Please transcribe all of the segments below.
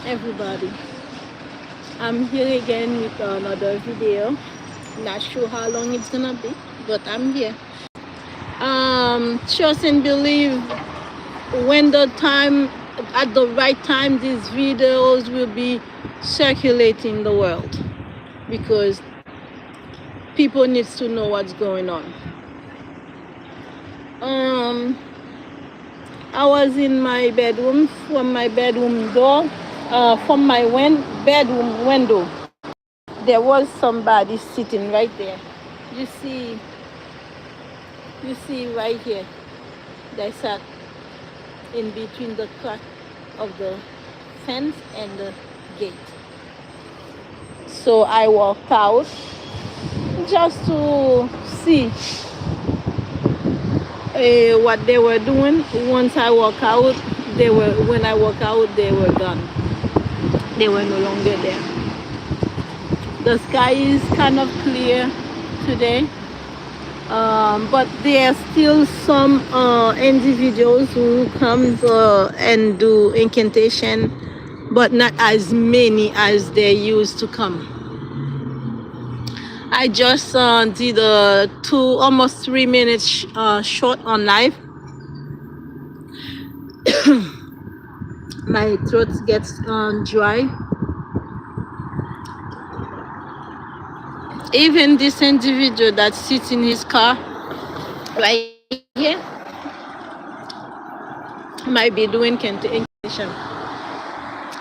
everybody. I'm here again with another video. Not sure how long it's gonna be, but I'm here. Trust and believe when the time at the right time these videos will be circulating the world because people needs to know what's going on. I was in my bedroom. From my bedroom door, from my bedroom window, there was somebody sitting right there. You see, you see right here. They sat in between the crack of the fence and the gate. So I walked out just to see what they were doing. Once I walk out, when I walk out, they were gone. They were no longer there. The sky is kind of clear today, but there are still some individuals who comes and do incantation, but not as many as they used to come. I just did a almost 3 minutes short on live. My throat gets dry. Even this individual that sits in his car right here might be doing incantation.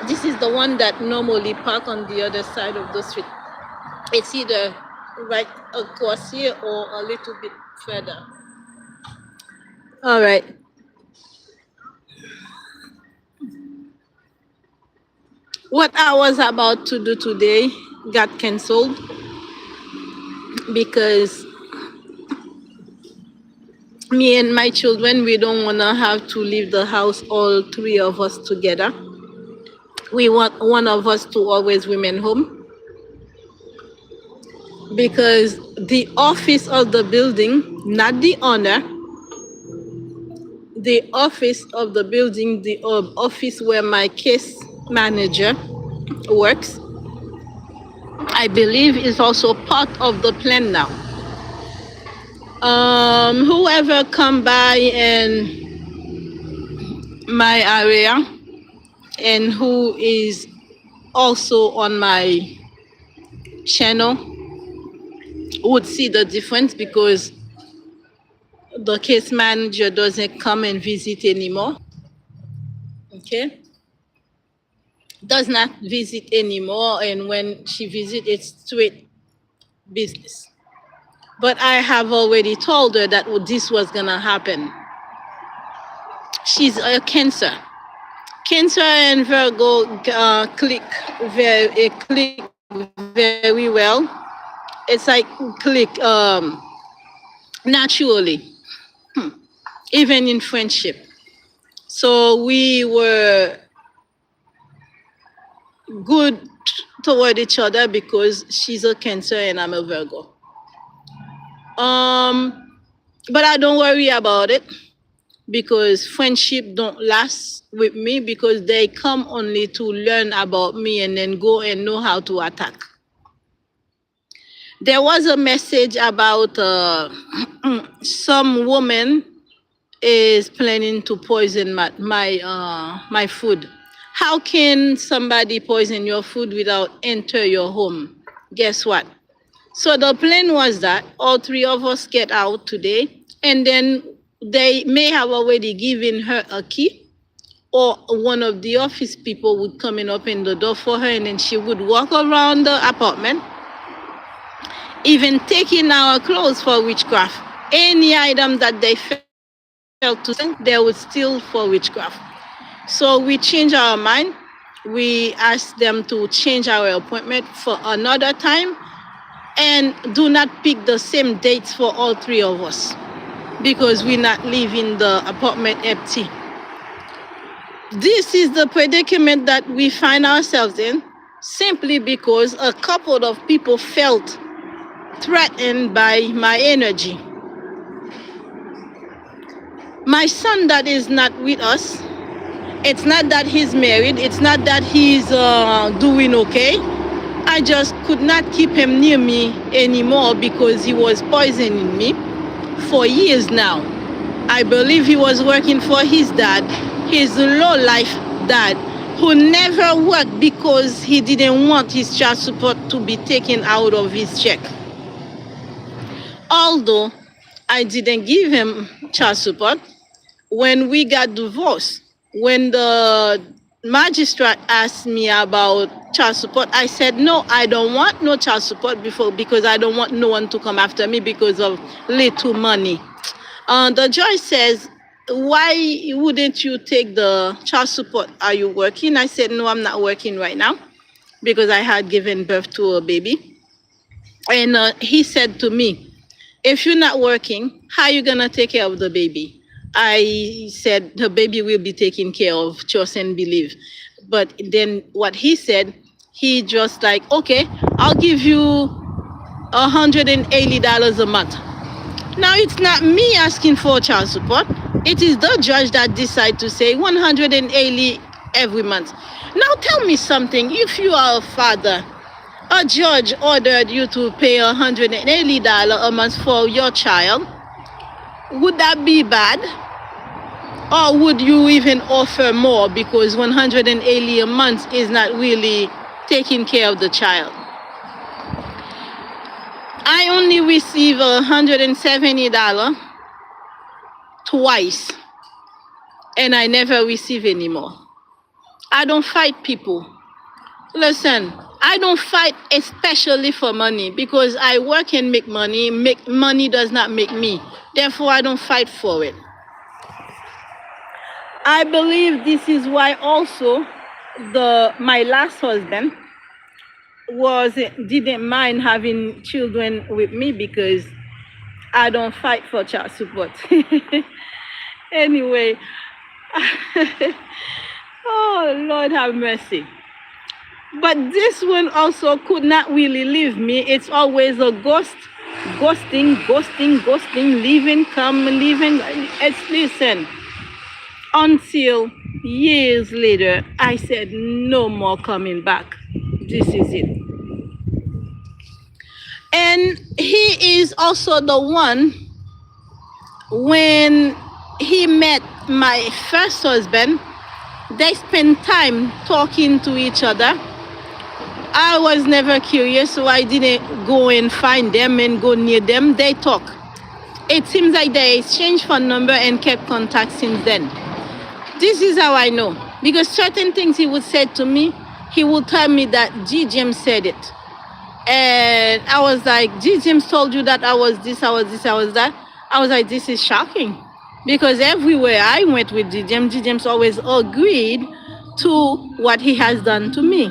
This is the one that normally park on the other side of the street. It's either right across here or a little bit further. All right. What I was about to do today got canceled because me and my children, we don't want to have to leave the house, all three of us together. We want one of us to always remain home because the office of the building, not the owner, the office of the building, the office where my case manager works, I believe is also part of the plan now. Whoever come by in my area and who is also on my channel would see the difference because the case manager doesn't come and visit anymore. Okay, does not visit anymore, and when she visits, it's straight business. But I have already told her that this was gonna happen. She's a Cancer. Cancer and Virgo click very well. It's like click naturally, even in friendship. So we were good toward each other because she's a Cancer and I'm a Virgo. But I don't worry about it because friendship don't last with me because they come only to learn about me and then go and know how to attack. There was a message about some woman is planning to poison my food. How can somebody poison your food without enter your home? Guess what? So the plan was that all three of us get out today, and then they may have already given her a key, or one of the office people would come and open the door for her, and then she would walk around the apartment, even taking our clothes for witchcraft. Any item that they felt to send, they would steal for witchcraft. So we changed our mind. We asked them to change our appointment for another time and do not pick the same dates for all three of us because we're not leaving the apartment empty. This is the predicament that we find ourselves in simply because a couple of people felt threatened by my energy. My son that is not with us, It's not that he's married. It's not that he's doing okay. I just could not keep him near me anymore because he was poisoning me for years now. I believe he was working for his dad, his low-life dad, who never worked because he didn't want his child support to be taken out of his check. Although I didn't give him child support, when we got divorced, when the magistrate asked me about child support, I said, no, I don't want no child support because I don't want no one to come after me because of little money. The judge says, why wouldn't you take the child support? Are you working? I said, no, I'm not working right now because I had given birth to a baby. And he said to me, if you're not working, how are you going to take care of the baby? I said, the baby will be taken care of, trust and believe. But then what he said, he just like, okay, I'll give you $180 a month. Now, it's not me asking for child support. It is the judge that decides to say 180 every month. Now, tell me something. If you are a father, a judge ordered you to pay $180 a month for your child, would that be bad? Or would you even offer more because 180 a month is not really taking care of the child? I only receive $170 twice, and I never receive any more. I don't fight people. Listen, I don't fight especially for money because I work and make money. Money does not make me. Therefore, I don't fight for it. I believe this is why also my last husband didn't mind having children with me because I don't fight for child support. Anyway, oh Lord have mercy. But this one also could not really leave me. It's always a ghosting, leaving, come, leaving. Listen, until years later, I said, no more coming back. This is it. And he is also the one, when he met my first husband, they spent time talking to each other. I was never curious, so I didn't go and find them and go near them. They talk. It seems like they exchanged phone number and kept contact since then. This is how I know. Because certain things he would say to me, he would tell me that G. James said it. And I was like, G. James told you that I was this, I was this, I was that. I was like, this is shocking. Because everywhere I went with G. James always agreed to what he has done to me.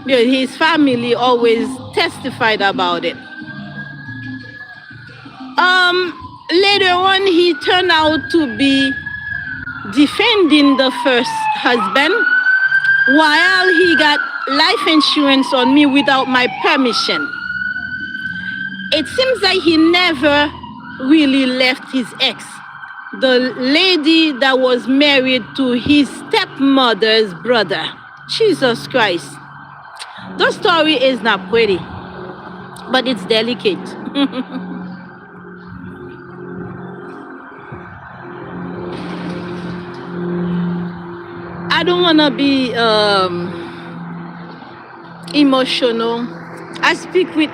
His family always testified about it. Later on, he turned out to be defending the first husband while he got life insurance on me without my permission. It seems like he never really left his ex, the lady that was married to his stepmother's brother. Jesus Christ. The story is not pretty, but it's delicate. I don't want to be emotional. I speak with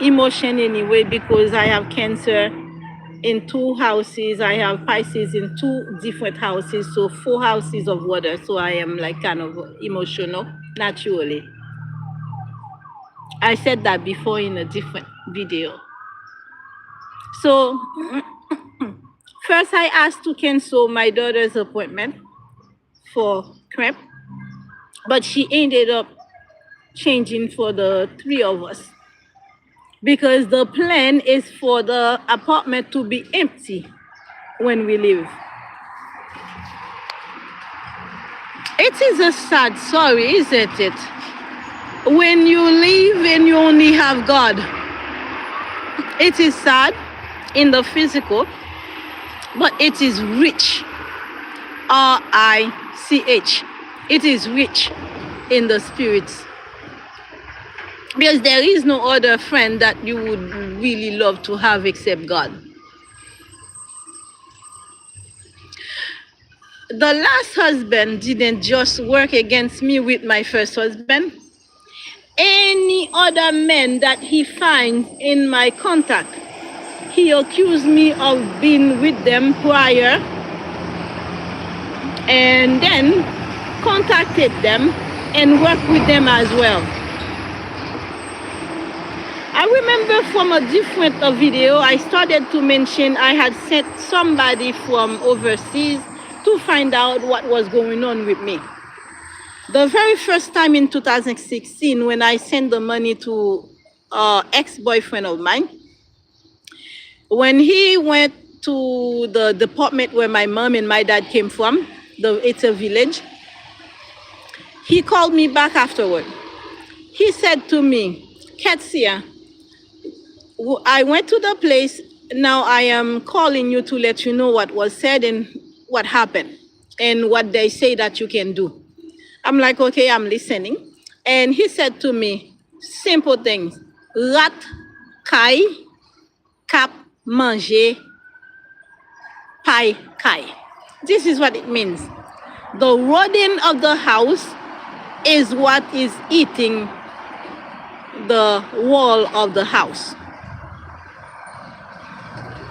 emotion anyway because I have cancer in 2 houses. I have Pisces in 2 different houses, so 4 houses of water. So I am like kind of emotional naturally. I said that before in a different video. So first I asked to cancel my daughter's appointment for cramp, but she ended up changing for the 3 of us because the plan is for the apartment to be empty when we leave. It is a sad story, isn't it? When you leave and you only have God. It is sad in the physical, but it is rich. RIC. CH. It is rich in the spirits. Because there is no other friend that you would really love to have except God. The last husband didn't just work against me with my first husband. Any other man that he finds in my contact, he accused me of being with them prior and then contacted them and worked with them as well. I remember from a different video, I started to mention I had sent somebody from overseas to find out what was going on with me. The very first time in 2016, when I sent the money to an ex-boyfriend of mine, when he went to the department where my mom and my dad came from, it's a village, he called me back afterward. He said to me, Ketsia, I went to the place, now I am calling you to let you know what was said and what happened and what they say that you can do. I'm like, okay, I'm listening. And he said to me, simple things. Rat, kai, cap, manger, pai, kai. This is what it means. The rodent of the house is what is eating the wall of the house.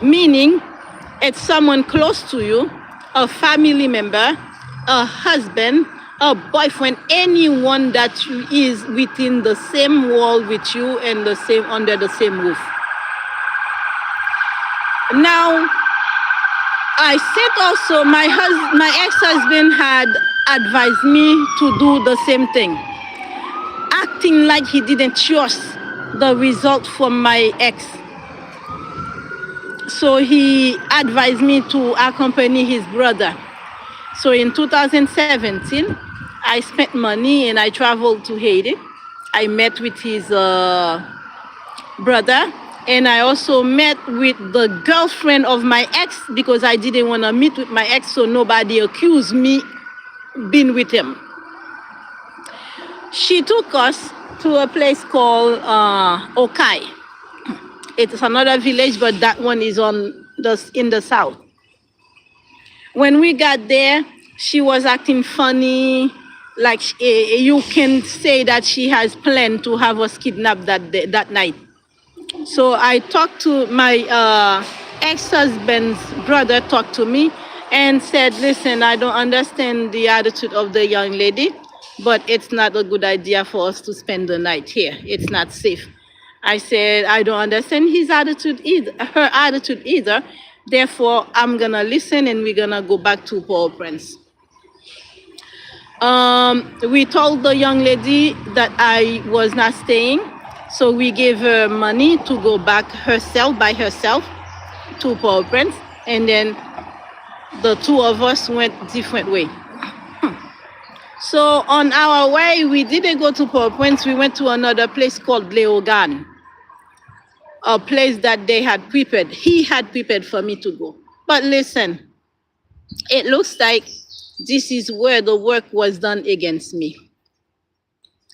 Meaning, it's someone close to you, a family member, a husband, a boyfriend, anyone that is within the same wall with you and the same under the same roof. Now, I said also my ex-husband had advised me to do the same thing, acting like he didn't trust the result from my ex. So he advised me to accompany his brother. So in 2017, I spent money and I traveled to Haiti. I met with his brother, and I also met with the girlfriend of my ex because I didn't want to meet with my ex so nobody accused me being with him. She took us to a place called Okai. It's another village, but that one is in the south. When we got there, she was acting funny, like you can say that she has planned to have us kidnapped that night. So I talked to my ex-husband's brother, talked to me and said, listen, I don't understand the attitude of the young lady, but it's not a good idea for us to spend the night here. It's not safe. I said, I don't understand her attitude either. Therefore, I'm going to listen and we're going to go back to Port-au-Prince. We told the young lady that I was not staying. So we gave her money to go back by herself to Port-au-Prince. And then the two of us went different way. So on our way, we didn't go to Port-au-Prince. We went to another place called Leogan, a place that they had prepared. He had prepared for me to go. But listen, it looks like this is where the work was done against me.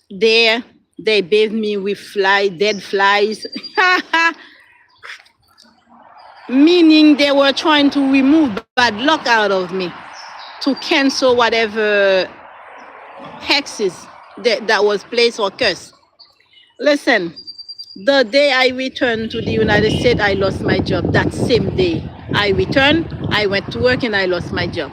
There, they bathed me with dead flies. Meaning they were trying to remove bad luck out of me, to cancel whatever hexes that was placed or cursed. Listen, the day I returned to the United States, I lost my job. That same day I returned, I went to work and I lost my job.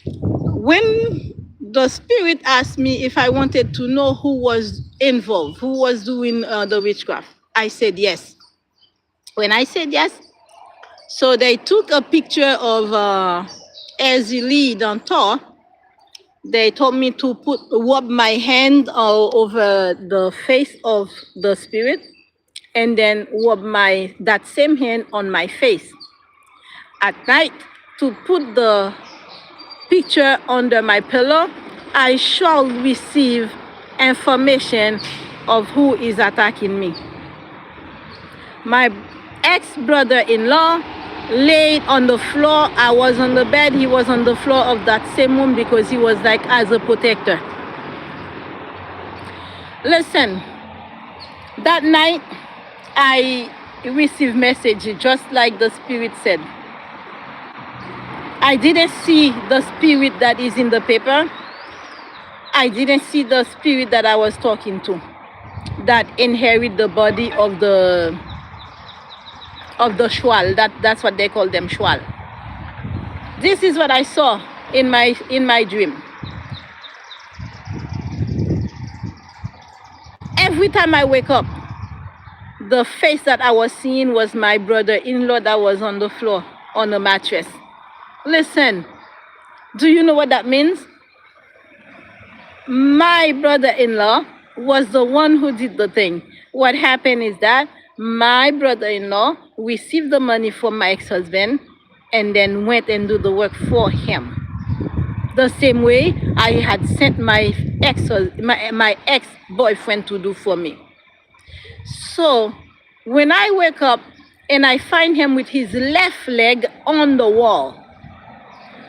When the spirit asked me if I wanted to know who was involved, who was doing the witchcraft, I said yes. When I said yes, so they took a picture of Ezili Dantor. They told me to rub my hand over the face of the spirit and then rub that same hand on my face. At night, to put the picture under my pillow, I shall receive information of who is attacking me. My ex-brother-in-law laid on the floor. I was on the bed. He was on the floor of that same room because he was like as a protector. Listen, that night I received messages just like the Spirit said. I didn't see the spirit that is in the paper. I didn't see the spirit that I was talking to, that inherit the body of the shwal. That's what they call them, shwal. This is what I saw in my dream. Every time I wake up, the face that I was seeing was my brother-in-law that was on the floor on a mattress. Listen, do you know what that means? My brother-in-law was the one who did the thing. What happened is that my brother-in-law received the money from my ex-husband and then went and do the work for him. The same way I had sent my ex-boyfriend to do for me. So when I wake up and I find him with his left leg on the wall.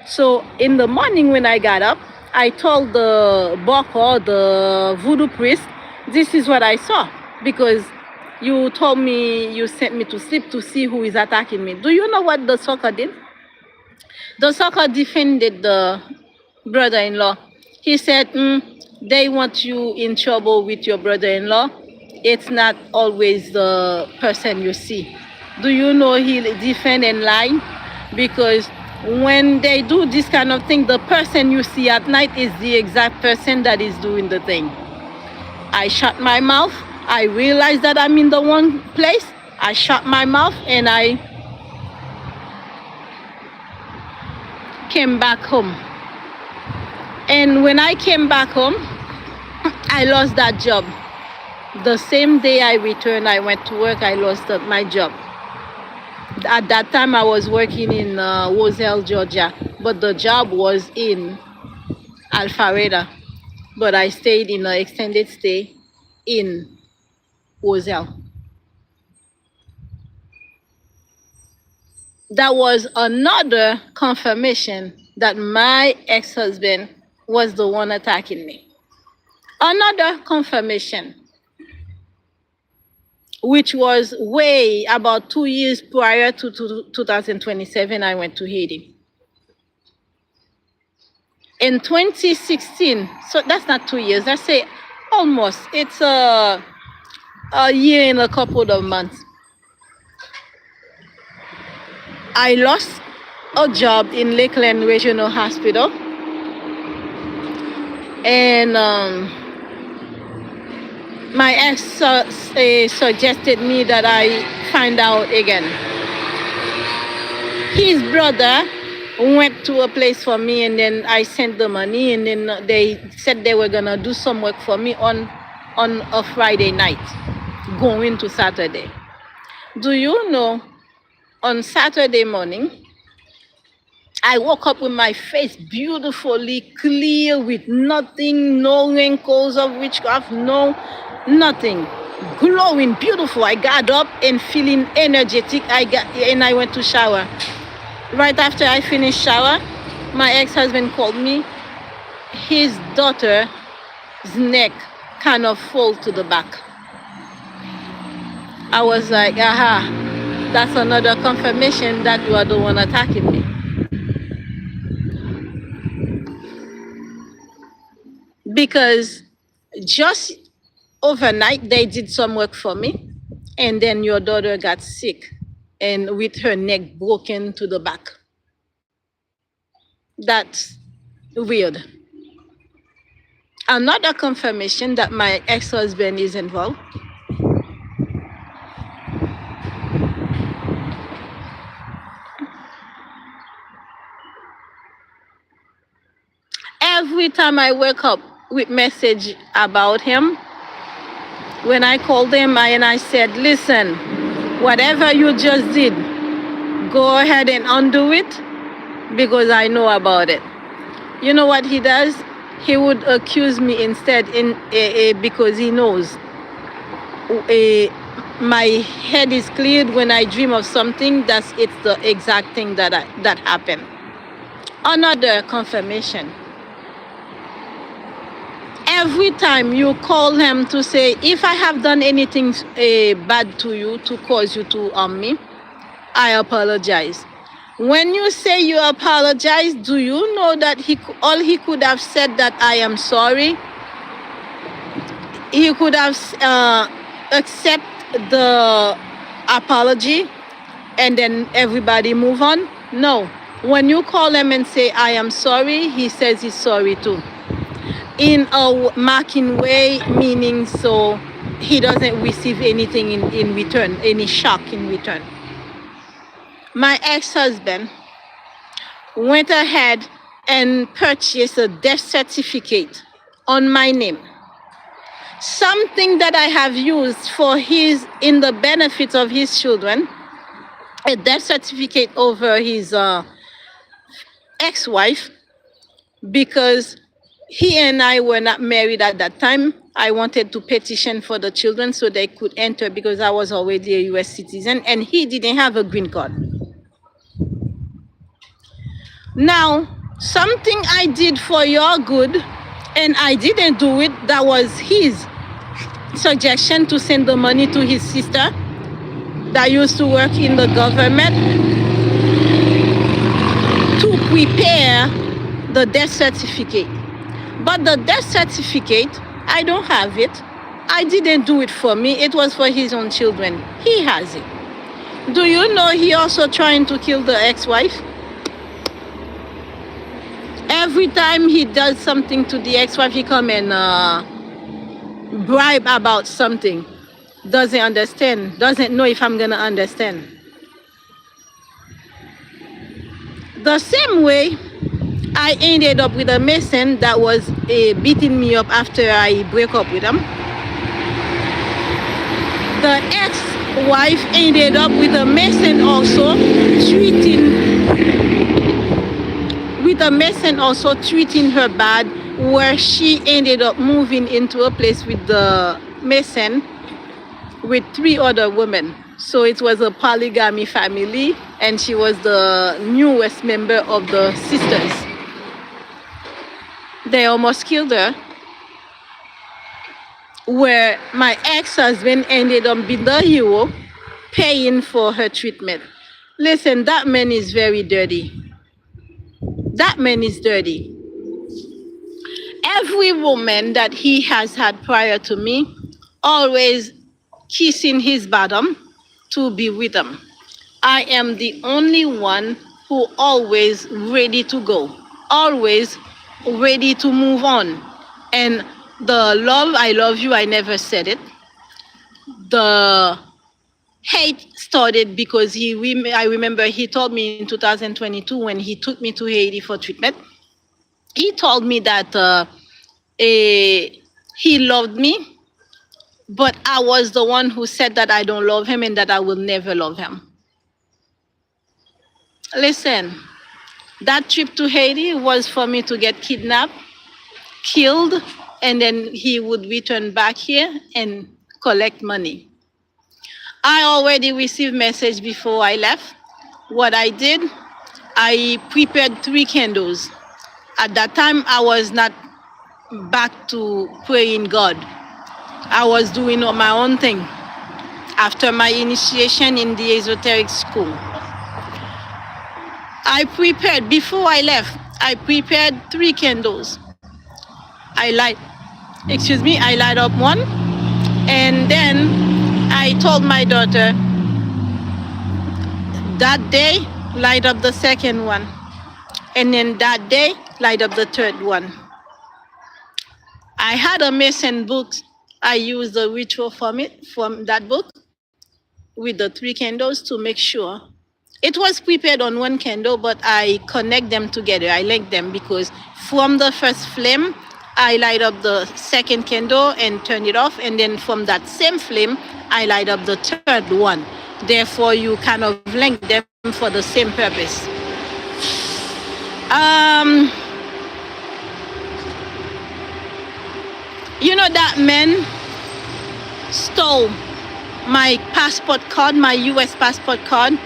So in the morning when I got up, I told the boko, the voodoo priest, this is what I saw. Because you told me, you sent me to sleep to see who is attacking me. Do you know what the soccer did? The soccer defended the brother-in-law. He said, they want you in trouble with your brother-in-law. It's not always the person you see. Do you know he defend and lie? Because when they do this kind of thing, the person you see at night is the exact person that is doing the thing. I shut my mouth. I realized that I'm in the wrong place. I shut my mouth and I came back home. And when I came back home, I lost that job. The same day I returned, I went to work, I lost my job. At that time, I was working in Roselle, Georgia, but the job was in Alpharetta. But I stayed in an extended stay in Roselle. That was another confirmation that my ex-husband was the one attacking me. Another confirmation, which was way about 2 years prior to 2027, I went to Haiti. In 2016, so that's not 2 years, let's say almost, it's a year and a couple of months. I lost a job in Lakeland Regional Hospital. And my ex suggested me that I find out again. His brother went to a place for me, and then I sent the money, and then they said they were gonna do some work for me on a Friday night, going to Saturday. Do you know, on Saturday morning, I woke up with my face beautifully clear, with nothing, no wrinkles of witchcraft, nothing. Glowing, beautiful. I got up and feeling energetic. And I went to shower. Right after I finished shower, my ex-husband called me. His daughter's neck kind of fall to the back. I was like, aha, that's another confirmation that you are the one attacking me. Because just overnight, they did some work for me, and then your daughter got sick and with her neck broken to the back. That's weird. Another confirmation that my ex-husband is involved. Every time I wake up with message about him, when I called him and I said, listen, whatever you just did, go ahead and undo it, because I know about it. You know what he does? He would accuse me instead because he knows my head is cleared when I dream of something. It's the exact thing that happened. Another confirmation. Every time you call him to say, if I have done anything bad to you to cause you to harm me, I apologize. When you say you apologize, do you know that all he could have said that I am sorry? He could have accept the apology and then everybody move on. No. When you call him and say I am sorry, he says he's sorry too, in a marking way, meaning so he doesn't receive anything in return, any shock in return. My ex-husband went ahead and purchased a death certificate on my name, something that I have used in the benefit of his children, a death certificate over his ex-wife, because he and I were not married at that time. I wanted to petition for the children so they could enter because I was already a U.S. citizen and he didn't have a green card. Now, something I did for your good and I didn't do it, that was his suggestion to send the money to his sister that used to work in the government to prepare the death certificate. But the death certificate, I don't have it. I didn't do it for me. It was for his own children. He has it. Do you know he also trying to kill the ex-wife? Every time he does something to the ex-wife, he come and bribe about something. Doesn't understand. Doesn't know if I'm going to understand. The same way, I ended up with a Mason that was beating me up after I broke up with him. The ex-wife ended up with a Mason also treating her bad, where she ended up moving into a place with the Mason with 3 other women. So it was a polygamy family and she was the newest member of the sisters. They almost killed her, where my ex-husband ended up being the hero, paying for her treatment. Listen, that man is very dirty. That man is dirty. Every woman that he has had prior to me, always kissing his bottom to be with him. I am the only one who always ready to go, always ready to move on. And the love, I love you, I never said it. The hate started because I remember he told me in 2022 when he took me to Haiti for treatment, he told me that he loved me, but I was the one who said that I don't love him and that I will never love him. Listen, that trip to Haiti was for me to get kidnapped, killed, and then he would return back here and collect money. I already received message before I left. What I did, I prepared 3 candles. At that time, I was not back to praying God. I was doing my own thing after my initiation in the esoteric school. Before I left, I prepared 3 candles. I light up one, and then I told my daughter, that day, light up the second one. And then that day, light up the third one. I had a Mason book. I used the ritual from that book with the 3 candles to make sure. It was prepared on 1 candle, but I connect them together. I link them because from the first flame, I light up the second candle and turn it off. And then from that same flame, I light up the third one. Therefore, you kind of link them for the same purpose. You know, that man stole my passport card, my US passport card,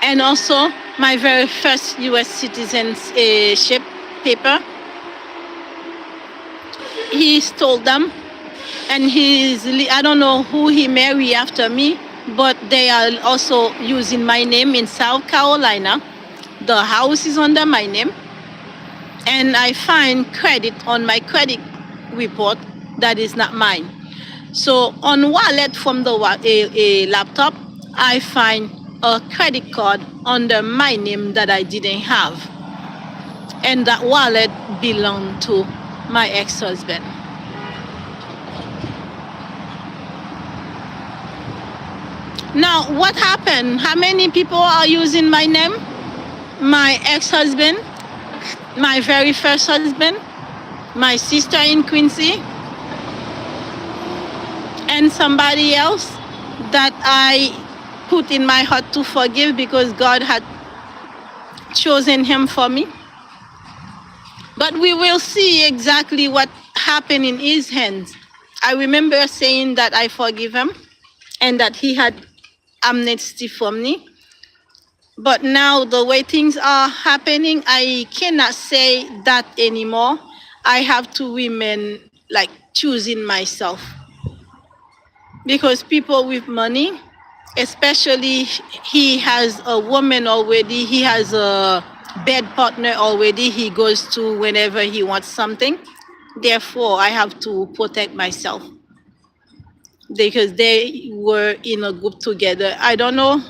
and also my very first US citizenship paper. He stole them, and I don't know who he married after me, but they are also using my name in South Carolina. The house is under my name, and I find credit on my credit report that is not mine. So on wallet from the a laptop, I find a credit card under my name that I didn't have, and that wallet belonged to my ex-husband. Now, what happened? How many people are using my name? My ex-husband, my very first husband, my sister in Quincy, and somebody else that I put in my heart to forgive because God had chosen him for me. But we will see exactly what happened in his hands. I remember saying that I forgive him and that he had amnesty for me. But now the way things are happening, I cannot say that anymore. I have to remain like choosing myself. Because people with money, especially he has a woman already, he has a bed partner already, he goes to whenever he wants something. Therefore, I have to protect myself. Because they were in a group together. I don't know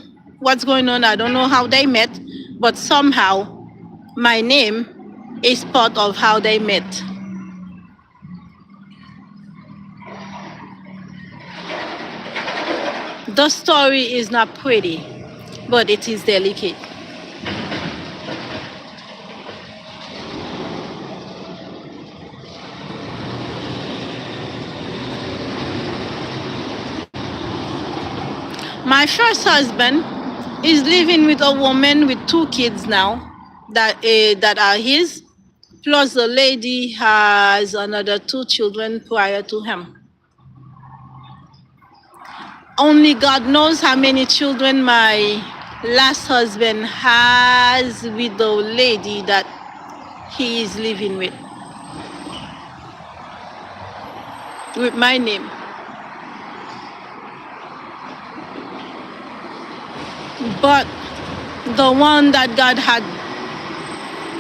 what's going on. I don't know how they met, but somehow my name is part of how they met. The story is not pretty, but it is delicate. My first husband is living with a woman with 2 kids now that are his, plus the lady has another 2 children prior to him. Only God knows how many children my last husband has with the lady that he is living with my name. But the one that God had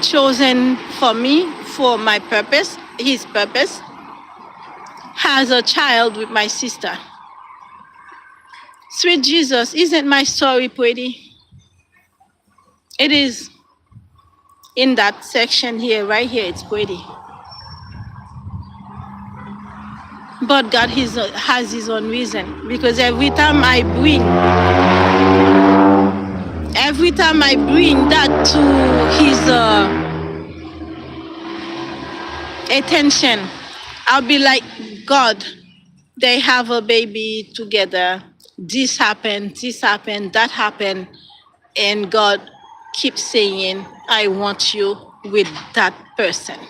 chosen for me, for my purpose, his purpose, has a child with my sister. Sweet Jesus, isn't my story pretty? It is. In that section here, right here, it's pretty. But God has his own reason, because every time I bring that to his attention, I'll be like, God, they have a baby together. This happened, that happened. And God keeps saying, I want you with that person.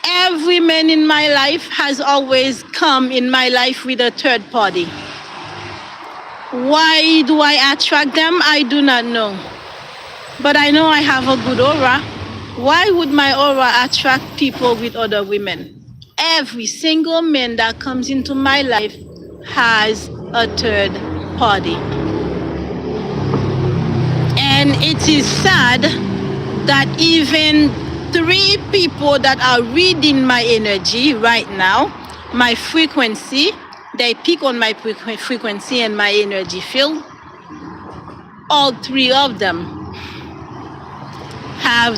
Every man in my life has always come in my life with a third party. Why do I attract them? I do not know. But I know I have a good aura. Why would my aura attract people with other women? Every single man that comes into my life has a third party. And it is sad that even 3 people that are reading my energy right now, my frequency, they pick on my frequency and my energy field. All 3 of them have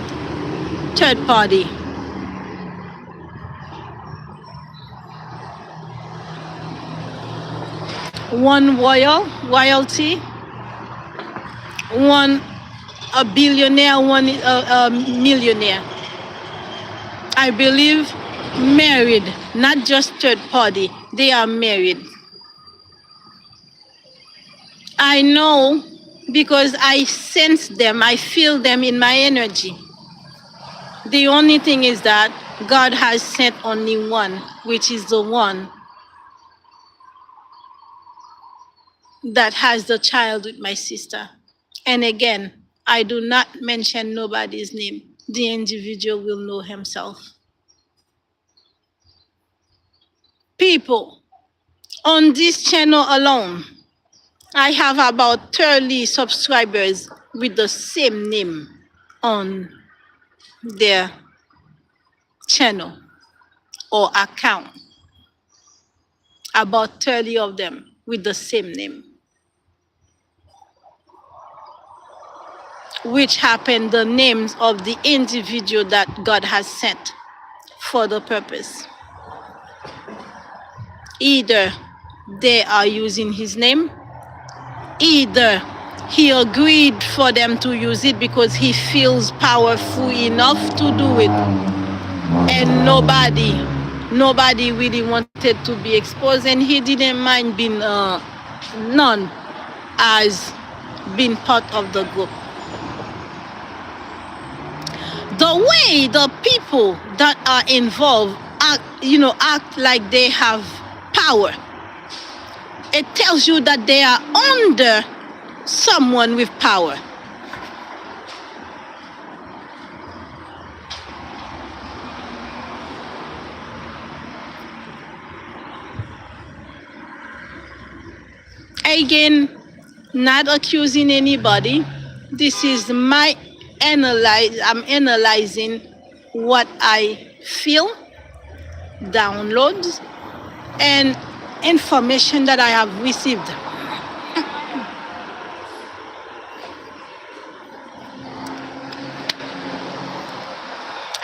third party. One royalty, one a billionaire, one a millionaire. I believe married, not just third party. They are married. I know because I sense them, I feel them in my energy. The only thing is that God has sent only one, which is the one that has the child with my sister. And again, I do not mention nobody's name. The individual will know himself. People, on this channel alone, I have about 30 subscribers with the same name on their channel or account. About 30 of them with the same name, which happen the names of the individual that God has sent for the purpose. Either they are using his name, either he agreed for them to use it because he feels powerful enough to do it, and nobody really wanted to be exposed, and he didn't mind being known as being part of the group. The way the people that are involved act like they have power, it tells you that they are under someone with power. Again, not accusing anybody. This is my I'm analyzing what I feel, downloads, and information that I have received.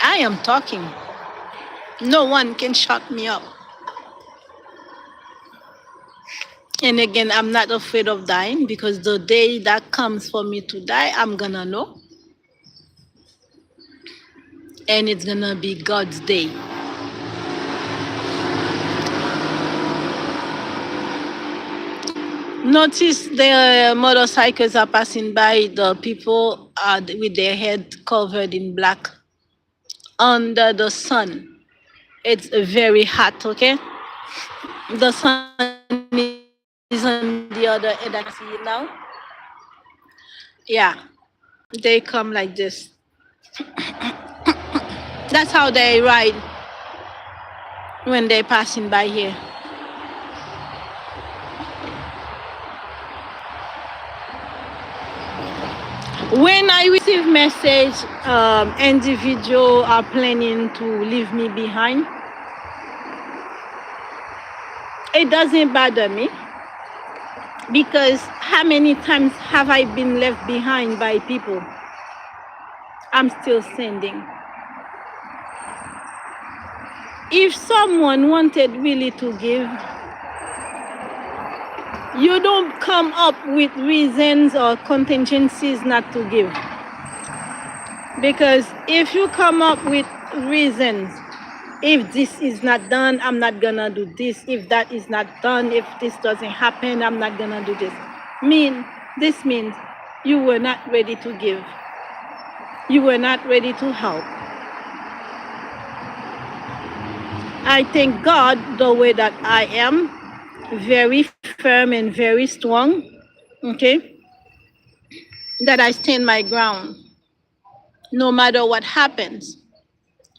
I am talking. No one can shut me up. And again, I'm not afraid of dying, because the day that comes for me to die, I'm gonna know. And it's gonna be God's day. Notice the motorcycles are passing by, the people are with their head covered in black under the sun. It's very hot, okay? The sun is on the other end. I can see it now. Yeah, they come like this. That's how they ride when they're passing by here. When I receive message, individuals are planning to leave me behind, it doesn't bother me, because how many times have I been left behind by people? I'm still standing. If someone wanted really to give, you don't come up with reasons or contingencies not to give. Because if you come up with reasons, if this is not done, I'm not gonna do this. If that is not done, if this doesn't happen, I'm not gonna do this. This means you were not ready to give. You were not ready to help. I thank God the way that I am, very firm and very strong, okay? That I stand my ground, no matter what happens.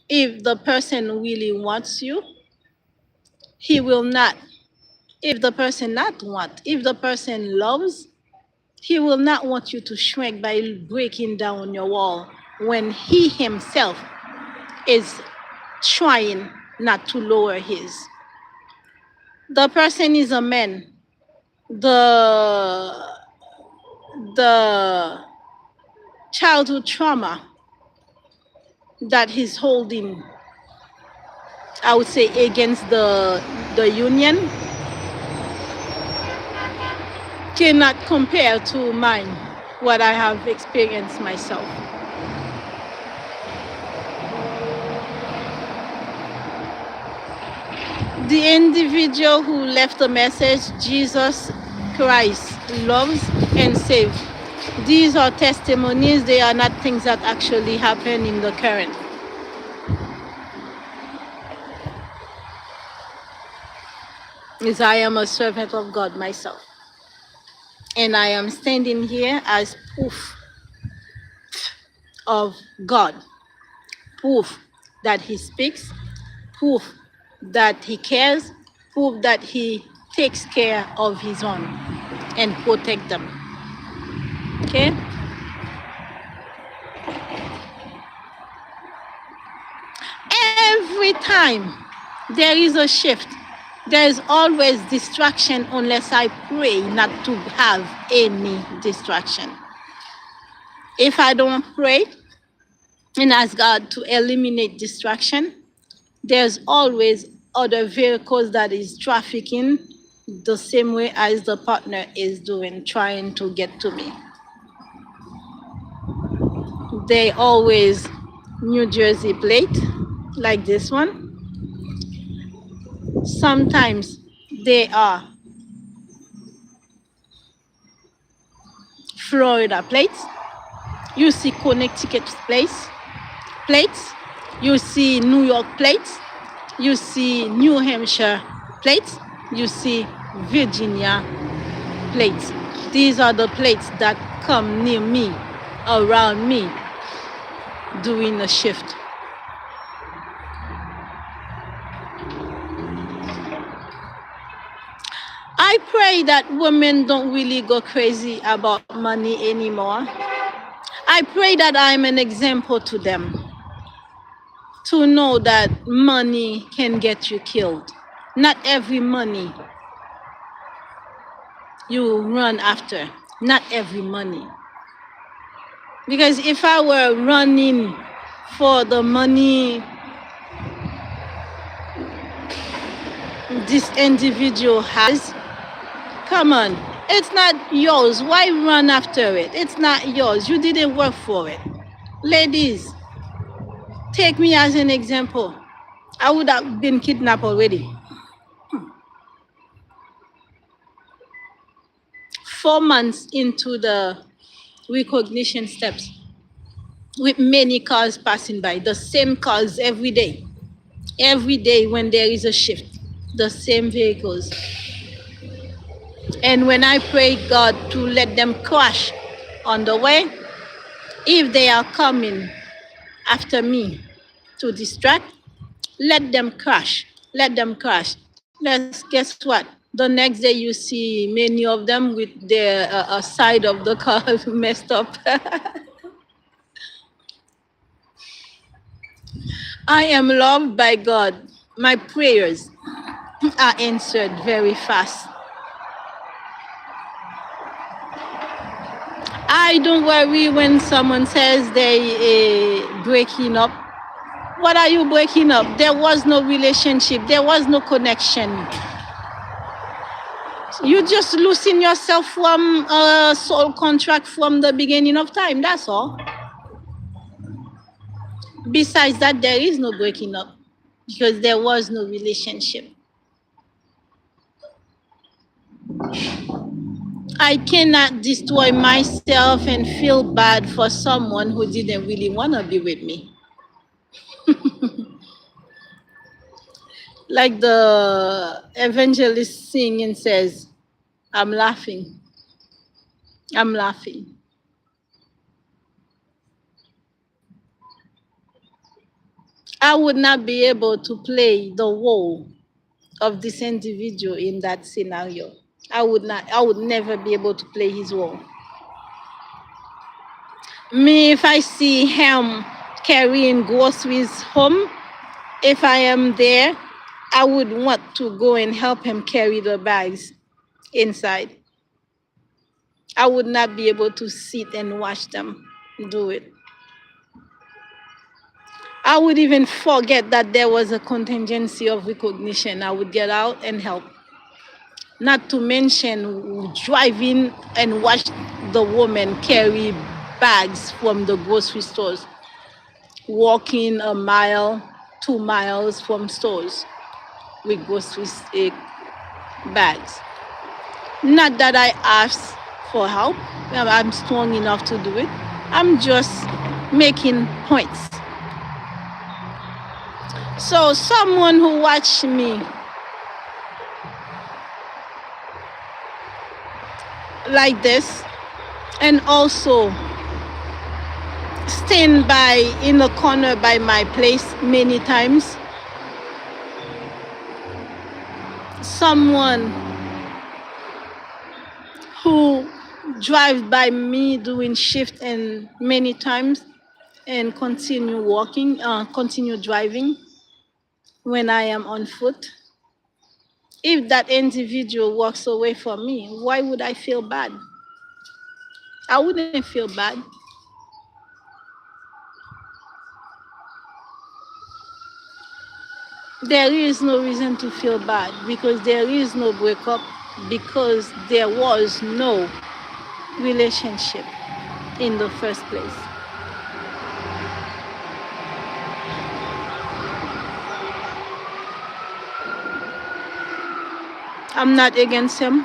If the person really wants you, he will not. If the person if the person loves, he will not want you to shrink by breaking down your wall when he himself is trying not to lower his. The person is a man. The childhood trauma that he's holding, I would say, against the union cannot compare to mine, what I have experienced myself. The individual who left a message, Jesus Christ loves and saves These are testimonies. They are not things that actually happen in the current. Is I am a servant of God myself. And I am standing here as proof of God, proof that He speaks, proof that He cares, proof that He takes care of His own and protect them. Okay? Every time there is a shift, there is always distraction unless I pray not to have any distraction. If I don't pray and ask God to eliminate distraction, there's always other vehicles that is trafficking the same way as the partner is doing, trying to get to me. They always New Jersey plate, like this one. Sometimes they are Florida plates. You see Connecticut plates. You see New York plates. You see New Hampshire plates. You see Virginia plates. These are the plates that come near me, around me, during a shift. I pray that women don't really go crazy about money anymore. I pray that I'm an example to them, to know that money can get you killed. Not every money you run after, not every money. Because if I were running for the money this individual has, come on, it's not yours. Why run after it? It's not yours. You didn't work for it. Ladies, take me as an example. I would have been kidnapped already. 4 months into the recognition steps, with many cars passing by, the same cars every day. Every day when there is a shift, the same vehicles. And when I pray God to let them crash on the way, if they are coming after me to distract, let them crash. Let them crash. Guess what? The next day you see many of them with their side of the car messed up. I am loved by God. My prayers are answered very fast. I don't worry when someone says they breaking up. What are you breaking up? There was no relationship. There was no connection. You just losing yourself from a soul contract from the beginning of time. That's all. Besides that, there is no breaking up because there was no relationship. I cannot destroy myself and feel bad for someone who didn't really want to be with me. Like the evangelist sings and says, I'm laughing. I'm laughing. I would not be able to play the role of this individual in that scenario. I would never be able to play his role. Me, if I see him carrying groceries home, if I am there, I would want to go and help him carry the bags inside. I would not be able to sit and watch them do it. I would even forget that there was a contingency of recognition. I would get out and help. Not to mention driving and watch the woman carry bags from the grocery stores, walking a mile, 2 miles from stores with grocery bags. Not that I asked for help. I'm strong enough to do it. I'm just making points. So someone who watched me like this and also stand by in the corner by my place many times, someone who drive by me doing shift and many times and continue driving when I am on foot. If that individual walks away from me, why would I feel bad? I wouldn't feel bad. There is no reason to feel bad because there is no breakup, because there was no relationship in the first place. I'm not against him.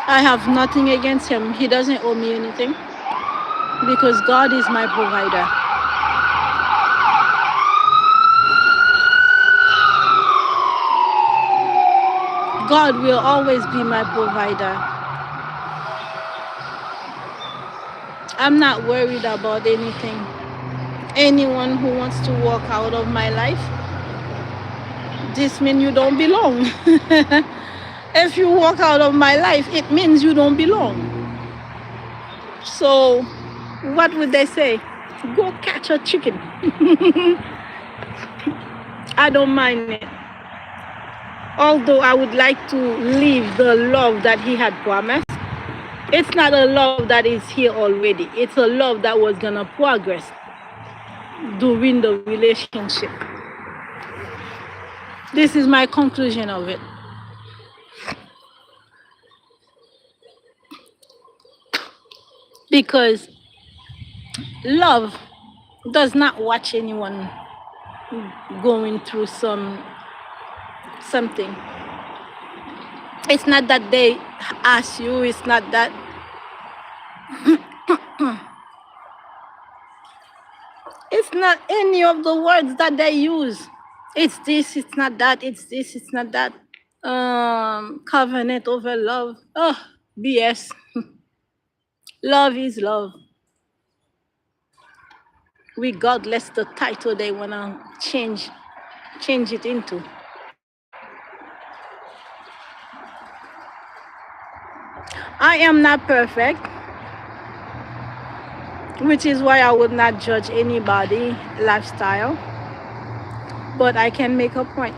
I have nothing against him. He doesn't owe me anything because God is my provider. God will always be my provider. I'm not worried about anything. Anyone who wants to walk out of my life, this means you don't belong. If you walk out of my life, it means you don't belong. So what would they say? Go catch a chicken. I don't mind it. Although I would like to live the love that he had promised. It's not a love that is here already. It's a love that was gonna progress during the relationship. This is my conclusion of it. Because love does not watch anyone going through something. It's not that they ask you, it's not that it's not any of the words that they use. It's this, it's not that, it's this, it's not that. Covenant over love. Oh, BS. Love is love. Regardless the title they wanna change it into. I am not perfect, which is why I would not judge anybody lifestyle, but I can make a point.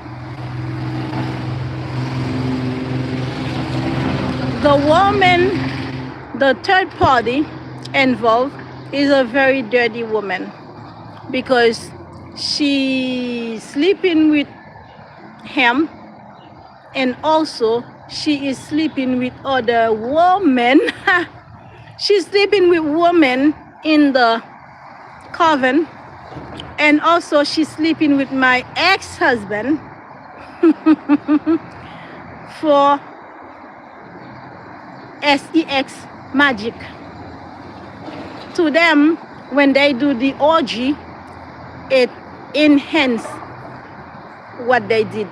The woman, the third party involved, is a very dirty woman because she's sleeping with him and also she is sleeping with other women. She's sleeping with women in the coven, and also she's sleeping with my ex-husband for sex magic. To them, when they do the orgy, it enhances what they did,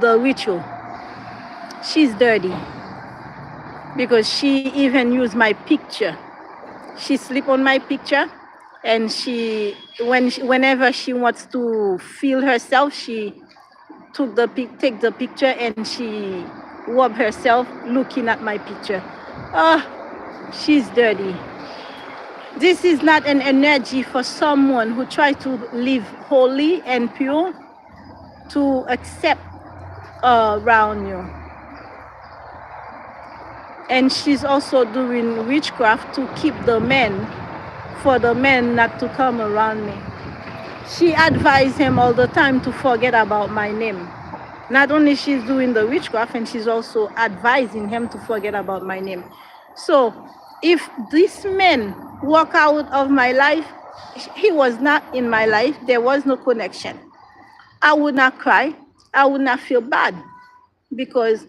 the ritual. She's dirty because she even used my picture. She sleep on my picture, and whenever she wants to feel herself, she take the picture and she rub herself looking at my picture. She's dirty. This is not an energy for someone who tries to live holy and pure to accept around you. And she's also doing witchcraft to keep the men, for the men not to come around me. She advised him all the time to forget about my name. Not only she's doing the witchcraft, and she's also advising him to forget about my name. So if this man walk out of my life, he was not in my life, there was no connection. I would not cry, I would not feel bad, because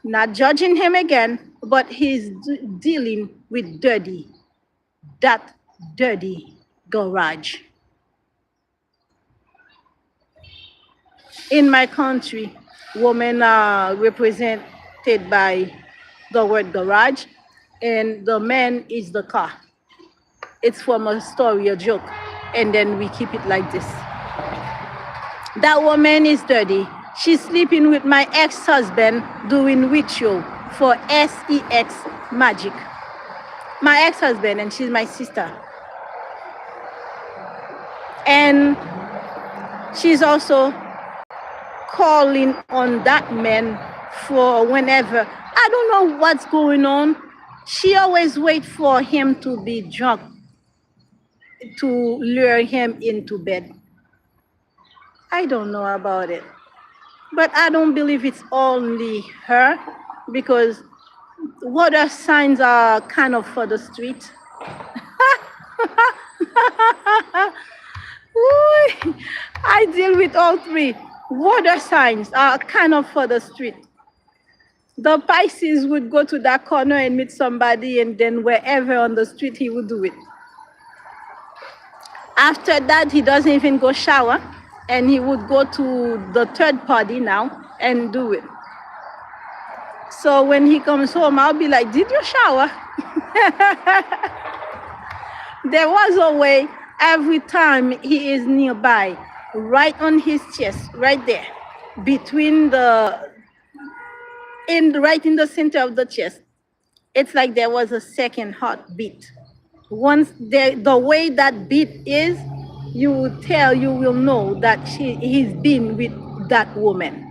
not judging him again, but he's dealing with that dirty garage. In my country, women are represented by the word garage, and the man is the car. It's from a story, a joke, and then we keep it like this. That woman is dirty. She's sleeping with my ex-husband doing ritual for sex magic. My ex-husband, and she's my sister. And she's also calling on that man for whenever. I don't know what's going on. She always waits for him to be drunk to lure him into bed. I don't know about it. But I don't believe it's only her, because water signs are kind of for the street. Ooh, I deal with all three. Water signs are kind of for the street. The Pisces would go to that corner and meet somebody, and then wherever on the street he would do it. After that, he doesn't even go shower, and he would go to the third party now and do it. So when he comes home, I'll be like, did you shower? There was a way every time he is nearby, right on his chest, right there, between right in the center of the chest. It's like there was a second heartbeat. Once the way that beat is, you will know that he's been with that woman.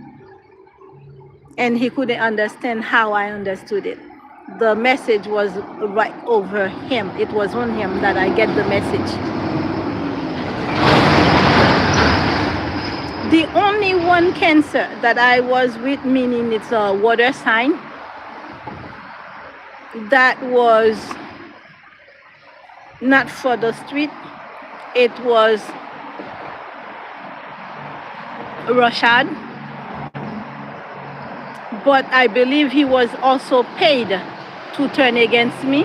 And he couldn't understand how I understood it. The message was right over him. It was on him that I get the message. The only one Cancer that I was with, meaning it's a water sign, that was not for the street. It was Rashad. But I believe he was also paid to turn against me,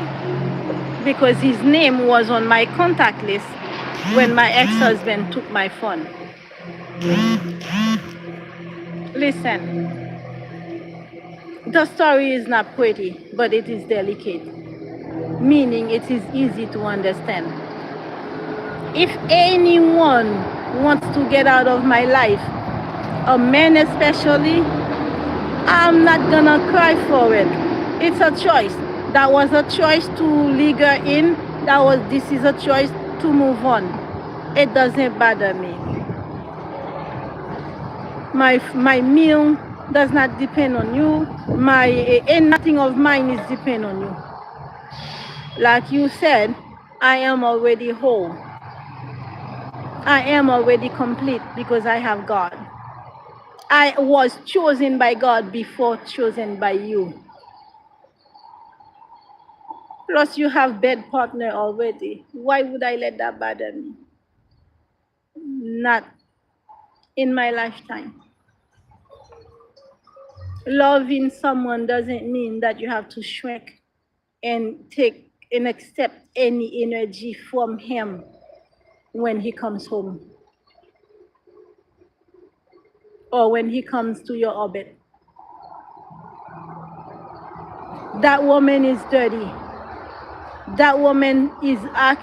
because his name was on my contact list when my ex-husband took my phone. Listen, the story is not pretty, but it is delicate, meaning it is easy to understand. If anyone wants to get out of my life, a man especially, I'm not gonna cry for it. It's a choice. That was a choice to linger in. This is a choice to move on. It doesn't bother me. My meal does not depend on you. Nothing of mine is depend on you. Like you said, I am already whole. I am already complete because I have God. I was chosen by God before chosen by you. Plus, you have bed partner already. Why would I let that bother me? Not in my lifetime. Loving someone doesn't mean that you have to shrink and take and accept any energy from him when he comes home or when he comes to your orbit. That woman is dirty. That woman is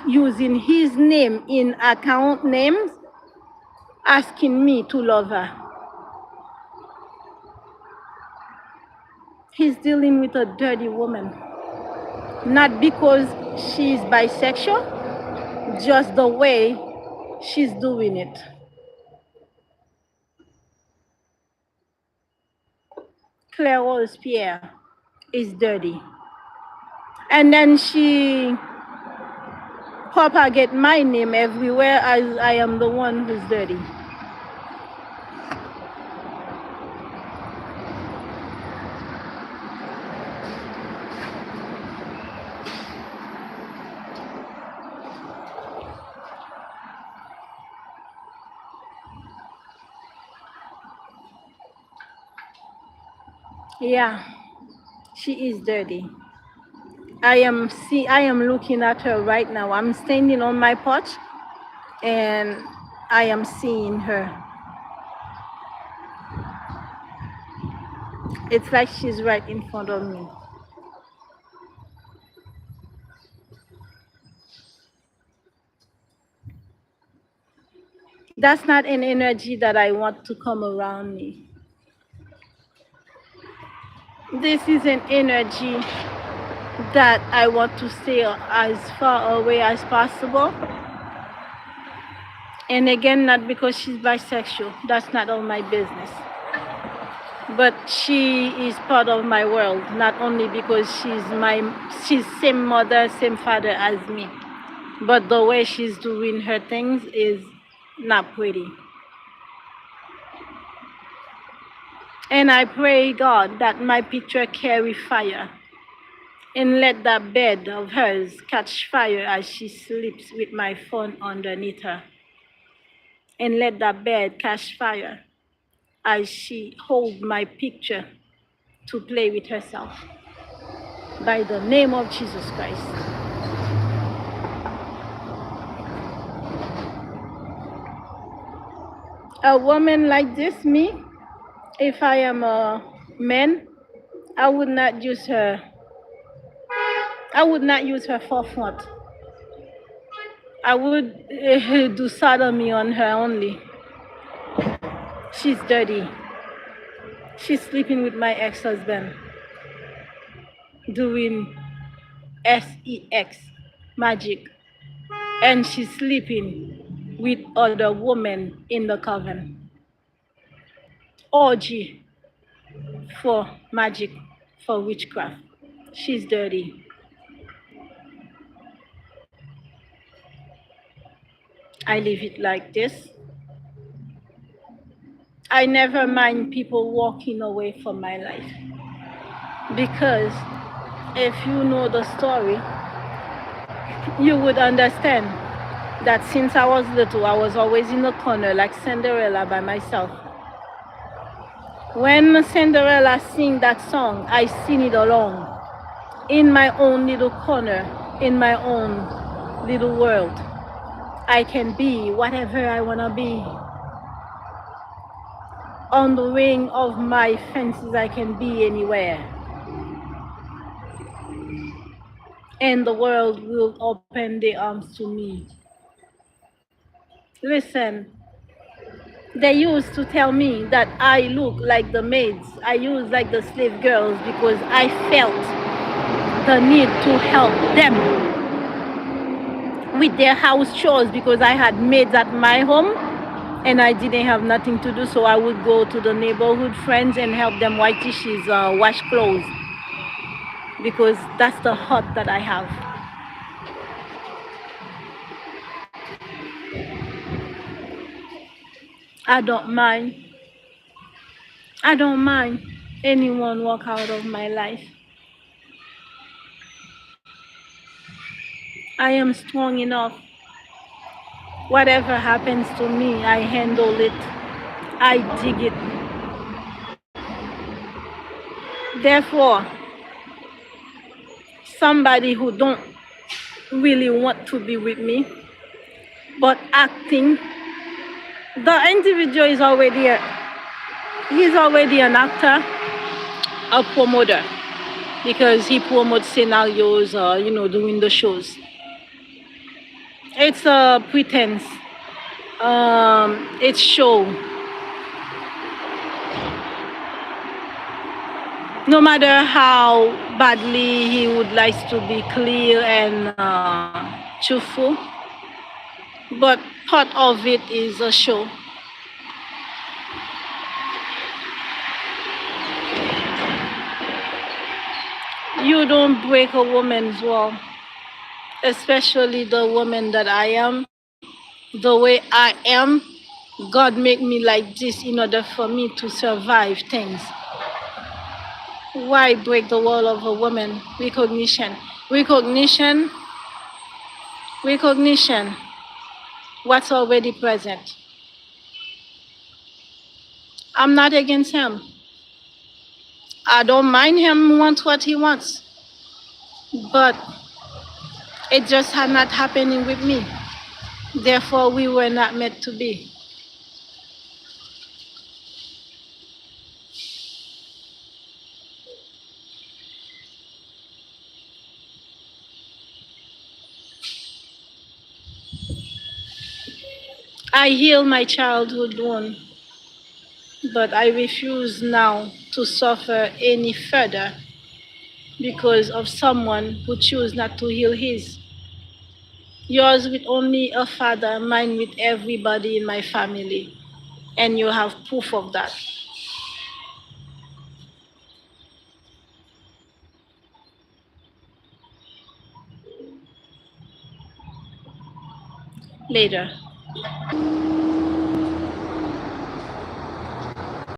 using his name in account names, asking me to love her. He's dealing with a dirty woman. Not because she's bisexual, just the way she's doing it. Claire Robespierre is dirty. And then she propagate my name everywhere as I am the one who's dirty. Yeah, She is dirty. I am looking at her right now. I'm standing on my porch and I am seeing her. It's like she's right in front of me. That's not an energy that I want to come around me. This is an energy that I want to stay as far away as possible. And again, not because she's bisexual. That's not all my business. But she is part of my world, not only because she's same mother, same father as me. But the way she's doing her things is not pretty. And I pray God that my picture carry fire. And let that bed of hers catch fire as she sleeps with my phone underneath her. And let that bed catch fire as she holds my picture to play with herself. By the name of Jesus Christ. A woman like this, me, if I am a man, I would not use her. I would not use her forefront. I would do sodomy on her only. She's dirty. She's sleeping with my ex-husband, doing sex, magic, and she's sleeping with other women in the coven. Orgy for magic, for witchcraft. She's dirty. I leave it like this. I never mind people walking away from my life. Because if you know the story, you would understand that since I was little, I was always in the corner like Cinderella by myself. When Cinderella sing that song, I sing it alone, in my own little corner, in my own little world. I can be whatever I want to be. On the ring of my fences, I can be anywhere. And the world will open their arms to me. Listen, they used to tell me that I look like the maids. I used like the slave girls because I felt the need to help them with their house chores because I had maids at my home and I didn't have nothing to do, so I would go to the neighborhood friends and help them wipe dishes, wash clothes, because that's the heart that I have. I don't mind. I don't mind anyone walk out of my life. I am strong enough. Whatever happens to me, I handle it. I dig it. Therefore, somebody who don't really want to be with me, but acting, the individual is already he's already an actor, a promoter, because he promotes scenarios, doing the shows. It's a pretense. It's show. No matter how badly he would like to be clear and truthful, but part of it is a show. You don't break a woman's wall, especially the woman that I am. The way I am, God made me like this in order for me to survive things. Why break the wall of a woman? Recognition. Recognition. Recognition. What's already present. I'm not against him. I don't mind him want what he wants, but it just had not happening with me. Therefore, we were not meant to be. I healed my childhood wound, but I refuse now to suffer any further because of someone who chose not to heal his. Yours with only a father, mine with everybody in my family. And you have proof of that. Later.